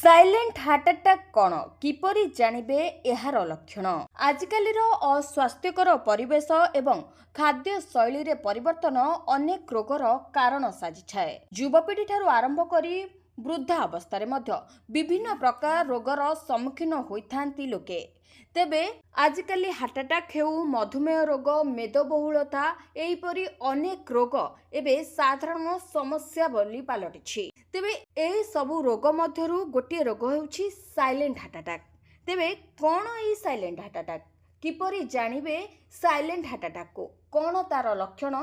Silent heart attack कौन किपरि जानिबे एहार लक्षण आजिकालीर अस्वास्थ्यकर परिवेश एवं खाद्य शैली रे परिवर्तन अनेक रोगर कारण साजिछाए। युवपीढ़ी ठारू आरंभ करी वृद्धा अवस्था मध्य विभिन्न प्रकार रोगर सम्मुखीन होइथांती लोके। तेबे आजिकाली हार्ट अटैक हेउ मधुमेह रोग मेदबहुलता एहिपरि अनेक रोग एबे साधारण समस्या बोली पालटिछि। तेबे एही सबु रोग मध्यरु गोटे रोग हेउछि साइलेंट हार्ट अटैक। तेबे कौन एही साइलेंट हार्ट अटैक किपरि जानिबे साइलेंट हार्ट अटैक को कौन तार लक्षण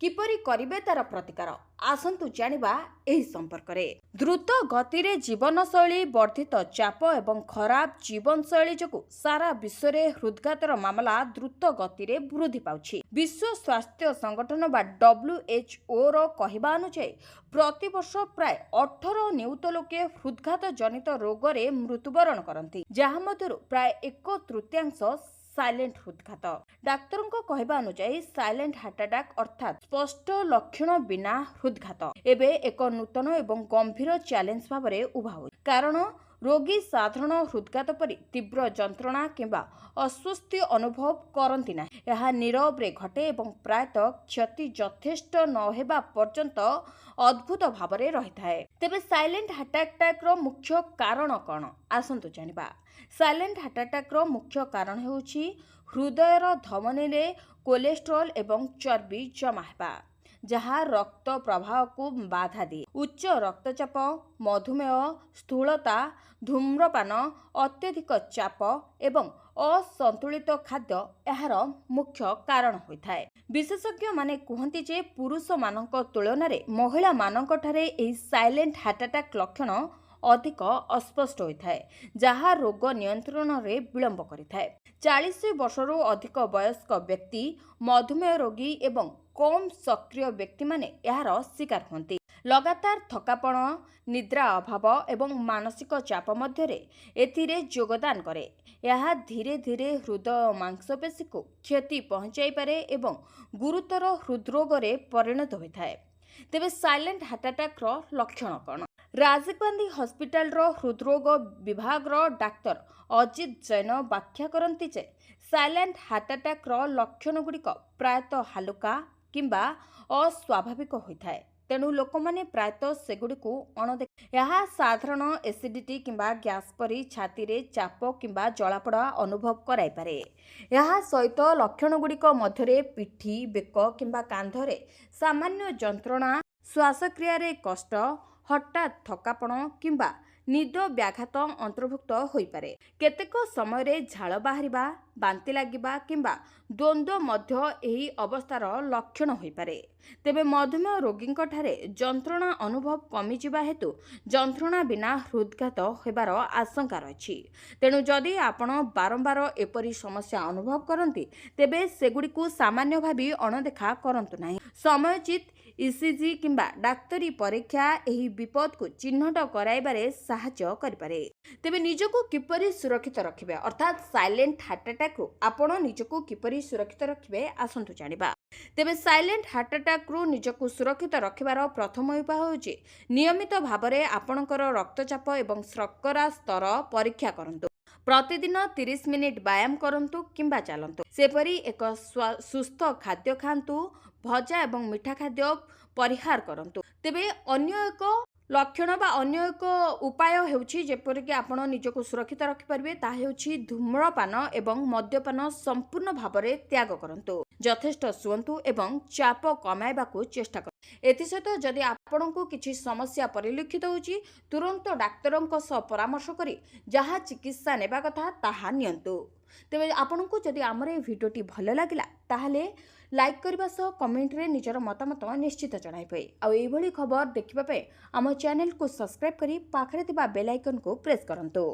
किपरि करिबे तार प्रतिकार आसंतु जानिबा एही संपर्क रे। द्रुत गति रे जीवन शैली वर्धित चाप एवं खराब जीवन शैली जकु सारा विश्व रे हृदघातर मामला द्रुत गति रे वृद्धि पाउछि। विश्व स्वास्थ्य संगठन बा WHO रो कहिबा अनुसार प्रति वर्ष प्राय 18 नियुत लोके हृदघात जनित रोग रे मृत्युवरण करंती, जहा मध्यरु प्राय 1/3 साइलेंट हृदघात। डाक्तरों को कहवा अनुसार साइलेंट हार्ट अटैक अर्थात स्पष्ट लक्षण बिना हृदघात एबे एक नूतन एवं गंभीर चैलेंज भाव में उभा हो, कारण रोगी साधारण हृदघात परि तीव्र जंत्रणा किंबा अस्वस्थ अनुभव करती ना। यह नीरव रे घटे एवं प्रायतः क्षति यथेष्ट नहेबा पर्यंत अद्भुत भाव में रही थाए। तेबे साइलेंट हार्ट अटैक रो मुख्य कारण कौन आसंतु जानिबा। साइलेंट हार्ट अटैक रो मुख्य कारण हेउछि हृदयर धमनी रे कोलेस्ट्रॉल एवं चर्बी जमा हेबा, जहा रक्त प्रवाह को बाधा दिए। उच्च रक्तचाप, मधुमेह, स्थूलता, धूम्रपान, अत्यधिक चाप एवं असंतुलित खाद्य एहार मुख्य कारण होइथाए। विशेषज्ञ माने कहती जे पुरुष मानक तुलन में महिला मानक ठारे एही साइलेंट हार्ट अटैक लक्षण अधिक अस्पष्ट होता है, जहाँ रोग नियंत्रण रे विलंब करिथाए। 40 वर्षरू अधिक वयस्क व्यक्ति, मधुमेह रोगी एवं कम सक्रिय व्यक्ति माने यार शिकार होती। लगातार थकापण, निद्रा अभाव एवं मानसिक चाप मध्यरे एथिरे योगदान करे। यह धीरे धीरे हृदय मांसपेशी को क्षति पहुंचाई पारे एवं गुरुतर हृदरोग रे परिणत होता है। तेबे साइलेंट हार्ट अटैक रो लक्षण कौन? राजीव गांधी हॉस्पिटल रो हृदरोग विभाग रो डाक्तर अजित जैन व्याख्या करती जे साइलेंट हार्ट अटैक रो लक्षण गुड़िक प्रायतः हालुका किंबा अस्वाभाविक होता है, तेणु लोक माने प्रायतः सेगुड़िक अणदेखा। यह साधारण एसिडिटी किंबा ग्यास परी छाती रे चाप किंबा जलापोड़ा अनुभव कराई पारे। यह सहित लक्षण गुड़िक मध्यरे पिठी, बेक किंबा कांधरे सामान्य जंत्रणा, श्वासक्रिया रे कष्ट, हठात थकापण किंबा निद व्याघात अंतर्भुक्त होई पारे। केतेक समय रे झाल बाहरिबा, बांति लागिबा किंबा द्वंद्व मध्य एही अवस्थार लक्षण होई पारे। तेबे मधुमेह रोगींक ठारे जंत्रणा अनुभव कमी जिबा हेतु जंत्रणा बिना हृदघात होबार आशंका रही। तेणु जदि आपण बारंबार एपरी समस्या अनुभव करती तेबे सेगुड़िकु सामान्य भावी अणदेखा करंतु नाही। समयोचित ECG किंबा डाक्तरी परीक्षा एही विपद को चिन्हट कराइबारे साहाय्य करिपारे। तेबे निजको किपरि सुरक्षित रखिबे अर्थात साइलेंट हार्ट अटैक रु आपण निजको किपरि सुरक्षित रखिबे आसंतु जानिबा। तेबे साइलेंट हार्ट अटैक रु निजको सुरक्षित रखिबार प्रथम उपाय होउछि नियमित भाबरे आपणकर रक्तचाप एवं शर्करा स्तर परीक्षा करंतु। प्रतिदिन 30 मिनिट व्यायाम करंतु किंबा चलंतु। सेपरी एक सुस्थ खाद्य खांतु, भजा एवं मीठा खाद्य परिहार करंतु। तेबे अन्य एक लक्षण बा अन्य एक उपाय हेउछि जेपरिक आपण निजको सुरक्षित रखि परिबे ता हेउछि धूम्रपान एवं मद्यपान संपूर्ण भाबरे त्याग करंतु। यथेष्ट सुअंतु एवं चाप कमाइबाकू चेष्टा कर। एथिसहित जदि आपणको किछि समस्या परिलक्षित होउछि तुरंत डाक्तरंक सह परामर्श करी जहा चिकित्सा नेबा कथा ताहा नियंतु। तेबे आपणको जदि हमर ए भिडियोटी भल लागिला ताहले लाइक करबा सह कमेंट रे निजर मतामत निश्चित जणाइबे। आ एई भली खबर देखिबा पे हम चैनल को सब्सक्राइब करी पाखरे थिबा बेल आइकन को प्रेस करंतु।